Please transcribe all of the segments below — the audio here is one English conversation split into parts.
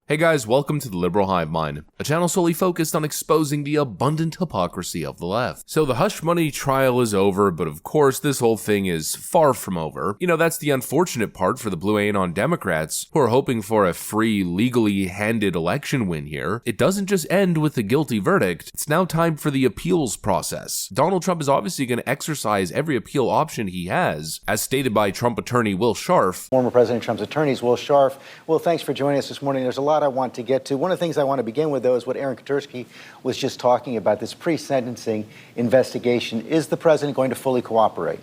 Hey guys, welcome to the Liberal Hive Mind, a channel solely focused on exposing the abundant hypocrisy of the left. So the hush money trial is over, but of course this whole thing is far from over. You know, that's the unfortunate part for the Blue Anon Democrats, who are hoping for a free, legally handed election win here. It doesn't just end with the guilty verdict, it's now time for the appeals process. Donald Trump is obviously going to exercise every appeal option he has, as stated by Trump attorney Will Scharf. Former President Trump's attorneys, Will Scharf. Will, thanks for joining us this morning. There's a lot I want to get to. One of the things I want to begin with, though, is what Aaron Katursky was just talking about, this pre-sentencing investigation. Is the president going to fully cooperate?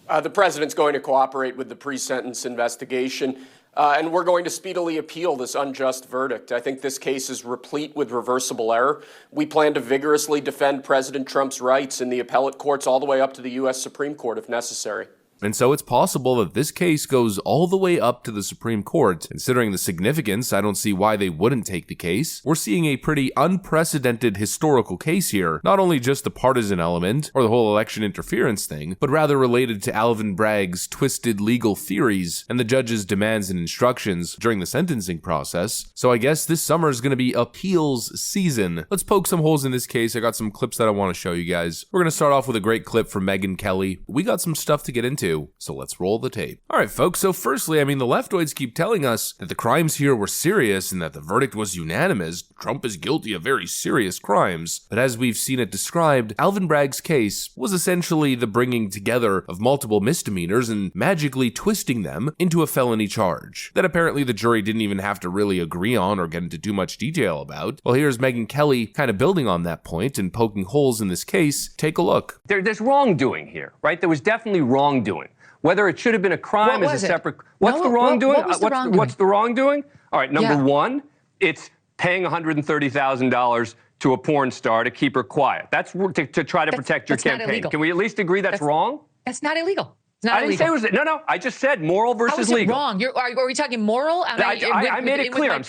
The president's going to cooperate with the pre-sentence investigation, and we're going to speedily appeal this unjust verdict. I think this case is replete with reversible error. We plan to vigorously defend President Trump's rights in the appellate courts all the way up to the U.S. Supreme Court if necessary. And so it's possible that this case goes all the way up to the Supreme Court. Considering the significance, I don't see why they wouldn't take the case. We're seeing a pretty unprecedented historical case here, not only just the partisan element or the whole election interference thing, but rather related to Alvin Bragg's twisted legal theories and the judge's demands and instructions during the sentencing process. So I guess this summer is going to be appeals season. Let's poke some holes in this case. I got some clips that I want to show you guys. We're going to start off with a great clip from Megyn Kelly. We got some stuff to get into, so let's roll the tape. Alright folks, so firstly, the leftoids keep telling us that the crimes here were serious and that the verdict was unanimous. Trump is guilty of very serious crimes. But as we've seen it described, Alvin Bragg's case was essentially the bringing together of multiple misdemeanors and magically twisting them into a felony charge that apparently the jury didn't even have to really agree on or get into too much detail about. Well, here's Megyn Kelly kind of building on that point and poking holes in this case. Take a look. There's wrongdoing here, right? There was definitely wrongdoing. Whether it should have been a crime is a separate... What's the wrongdoing? What's the wrongdoing? All right, number one, it's paying $130,000 to a porn star to keep her quiet. That's to try to protect your campaign. Can we at least agree that's wrong? That's not illegal. It's not I didn't say it was... No, I just said moral versus legal. How is it wrong? Are we talking moral? I made it clear.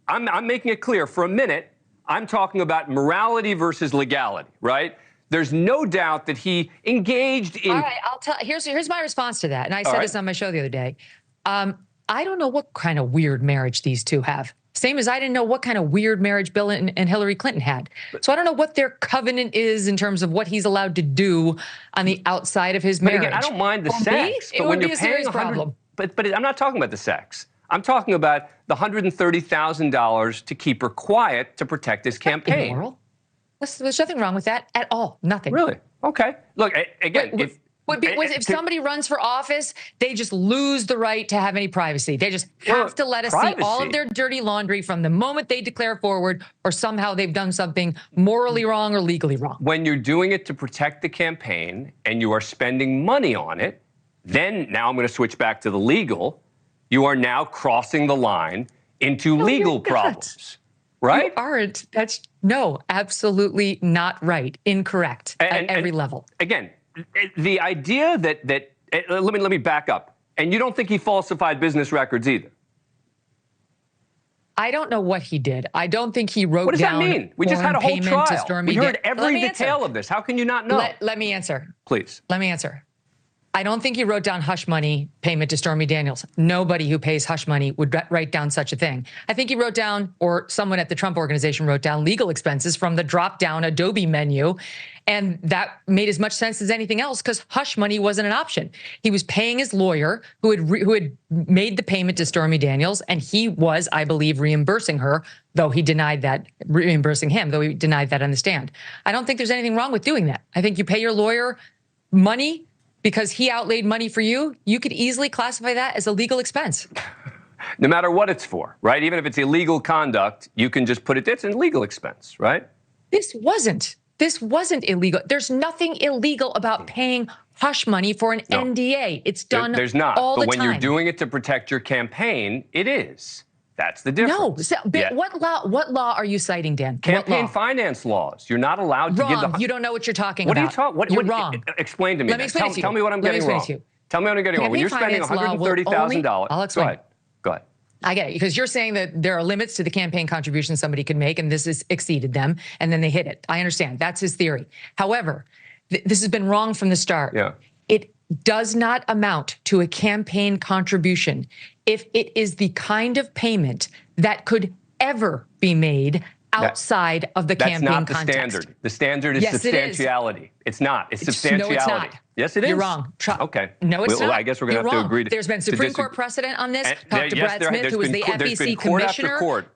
I'm making it clear. For a minute, I'm talking about morality versus legality, right? There's no doubt that he engaged in... All right, I'll tell. Here's my response to that. And I said this on my show the other day. I don't know what kind of weird marriage these two have. Same as I didn't know what kind of weird marriage Bill and Hillary Clinton had. So I don't know what their covenant is in terms of what he's allowed to do on the outside of his marriage. But again, I don't mind the sex. It would be a serious problem. But I'm not talking about the sex. I'm talking about the $130,000 to keep her quiet to protect his campaign. Immoral? There's nothing wrong with that at all. Nothing. Really? Okay. Look, again, if somebody runs for office, they just lose the right to have any privacy. They just have to let us see all of their dirty laundry from the moment they declare forward, or somehow they've done something morally wrong or legally wrong. When you're doing it to protect the campaign and you are spending money on it, then now I'm going to switch back to the legal. You are now crossing the line into legal problems. Right? You aren't. That's absolutely not right. Incorrect at every level. Again, the idea that let me back up. And you don't think he falsified business records either? I don't know what he did. I don't think he wrote down. What does that mean? We just had a whole trial. We heard every detail of this. How can you not know? Let me answer. Please. Let me answer. I don't think he wrote down hush money payment to Stormy Daniels. Nobody who pays hush money would write down such a thing. I think he wrote down, or someone at the Trump organization wrote down, legal expenses from the drop-down Adobe menu. And that made as much sense as anything else because hush money wasn't an option. He was paying his lawyer who had made the payment to Stormy Daniels, and he was, I believe, reimbursing her, though he denied that, reimbursing him, though he denied that on the stand. I don't think there's anything wrong with doing that. I think you pay your lawyer money because he outlaid money for you, you could easily classify that as a legal expense. No matter what it's for, right? Even if it's illegal conduct, you can just put it's a legal expense, right? This wasn't illegal. There's nothing illegal about paying hush money for an NDA. It's done There's not. all the time. But when you're doing it to protect your campaign, it is. That's the difference. No. What law are you citing, Dan? Campaign finance laws. You're not allowed to give the... You don't know what you're talking about. What are you talking... You're wrong. Explain to me. Let me explain to you. Tell me what I'm getting wrong. Tell me what I'm getting wrong. When you're spending $130,000... I'll explain. Go ahead. I get it, because you're saying that there are limits to the campaign contribution somebody could make, and this has exceeded them, and then they hit it. I understand. That's his theory. However, this has been wrong from the start. Yeah. It does not amount to a campaign contribution if it is the kind of payment that could ever be made outside of the campaign context. That's not the standard. The standard is substantiality. It's not. It's substantiality. No, it's not. Yes, it is. You're wrong. Okay. No, it's not. Well, I guess we're going to have to agree to There's been Supreme Court precedent on this. Talk to Brad Smith, who was the FEC commissioner.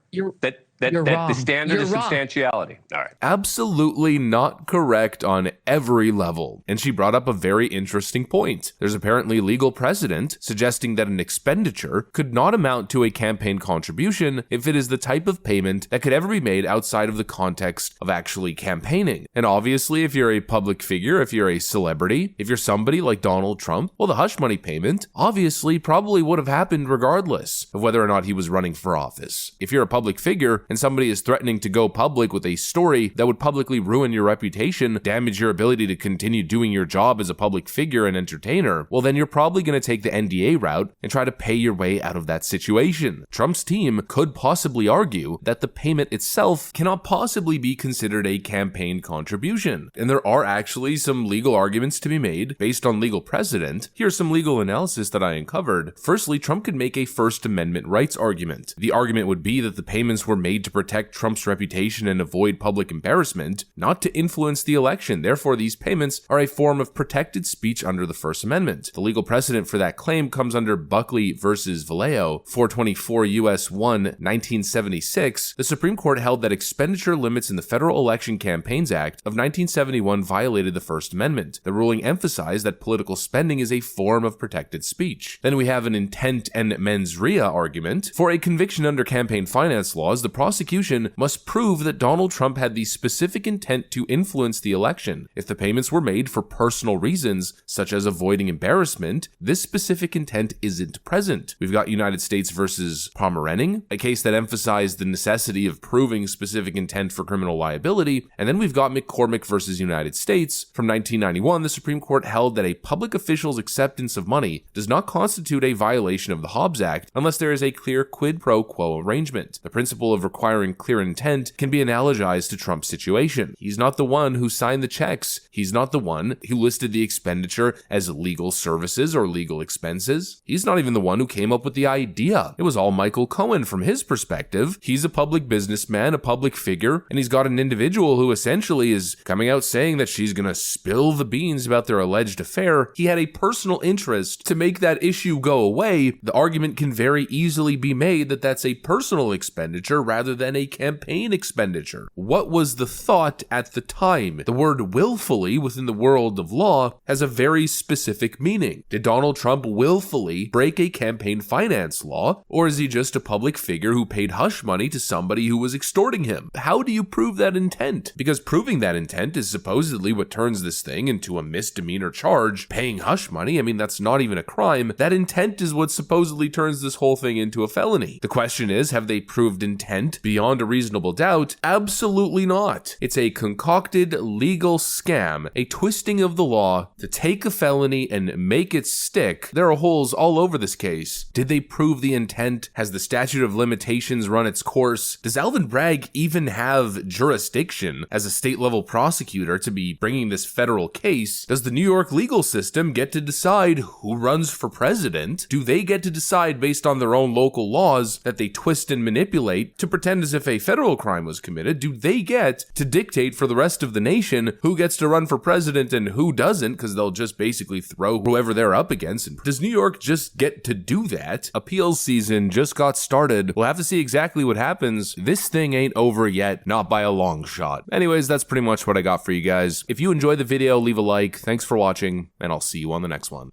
That the standard is substantiality. All right. Absolutely not correct on every level. And she brought up a very interesting point. There's apparently legal precedent suggesting that an expenditure could not amount to a campaign contribution if it is the type of payment that could ever be made outside of the context of actually campaigning. And obviously, if you're a public figure, if you're a celebrity, if you're somebody like Donald Trump, well, the hush money payment obviously probably would have happened regardless of whether or not he was running for office. If you're a public figure and somebody is threatening to go public with a story that would publicly ruin your reputation, damage your ability to continue doing your job as a public figure and entertainer, well, then you're probably going to take the NDA route and try to pay your way out of that situation. Trump's team could possibly argue that the payment itself cannot possibly be considered a campaign contribution. And there are actually some legal arguments to be made based on legal precedent. Here's some legal analysis that I uncovered. Firstly, Trump could make a First Amendment rights argument. The argument would be that the payments were made to protect Trump's reputation and avoid public embarrassment, not to influence the election. Therefore, these payments are a form of protected speech under the First Amendment. The legal precedent for that claim comes under Buckley versus Vallejo, 424 U.S. 1, 1976. The Supreme Court held that expenditure limits in the Federal Election Campaigns Act of 1971 violated the First Amendment. The ruling emphasized that political spending is a form of protected speech. Then we have an intent and mens rea argument. For a conviction under campaign finance laws, the prosecution must prove that Donald Trump had the specific intent to influence the election. If the payments were made for personal reasons, such as avoiding embarrassment, this specific intent isn't present. We've got United States versus Pomerenning, a case that emphasized the necessity of proving specific intent for criminal liability, and then we've got McCormick versus United States. From 1991, the Supreme Court held that a public official's acceptance of money does not constitute a violation of the Hobbs Act unless there is a clear quid pro quo arrangement. The principle of requiring clear intent can be analogized to Trump's situation. He's not the one who signed the checks. He's not the one who listed the expenditure as legal services or legal expenses. He's not even the one who came up with the idea. It was all Michael Cohen. From his perspective, he's a public businessman, a public figure, and he's got an individual who essentially is coming out saying that she's gonna spill the beans about their alleged affair. He had a personal interest to make that issue go away. The argument can very easily be made that that's a personal expenditure rather than a campaign expenditure. What was the thought at the time? The word willfully within the world of law has a very specific meaning. Did Donald Trump willfully break a campaign finance law, or is he just a public figure who paid hush money to somebody who was extorting him? How do you prove that intent? Because proving that intent is supposedly what turns this thing into a misdemeanor charge. Paying hush money, I mean, that's not even a crime. That intent is what supposedly turns this whole thing into a felony. The question is, have they proved intent beyond a reasonable doubt? Absolutely not. It's a concocted legal scam, a twisting of the law to take a felony and make it stick. There are holes all over this case. Did they prove the intent? Has the statute of limitations run its course? Does Alvin Bragg even have jurisdiction as a state level prosecutor to be bringing this federal case? Does the New York legal system get to decide who runs for president? Do they get to decide based on their own local laws that they twist and manipulate to pretend as if a federal crime was committed? Do they get to dictate for the rest of the nation who gets to run for president and who doesn't, because they'll just basically throw whoever they're up against? And does New York just get to do that? Appeals season just got started. We'll have to see exactly what happens. This thing ain't over yet, not by a long shot. Anyways, that's pretty much what I got for you guys. If you enjoyed the video, leave a like. Thanks for watching, and I'll see you on the next one.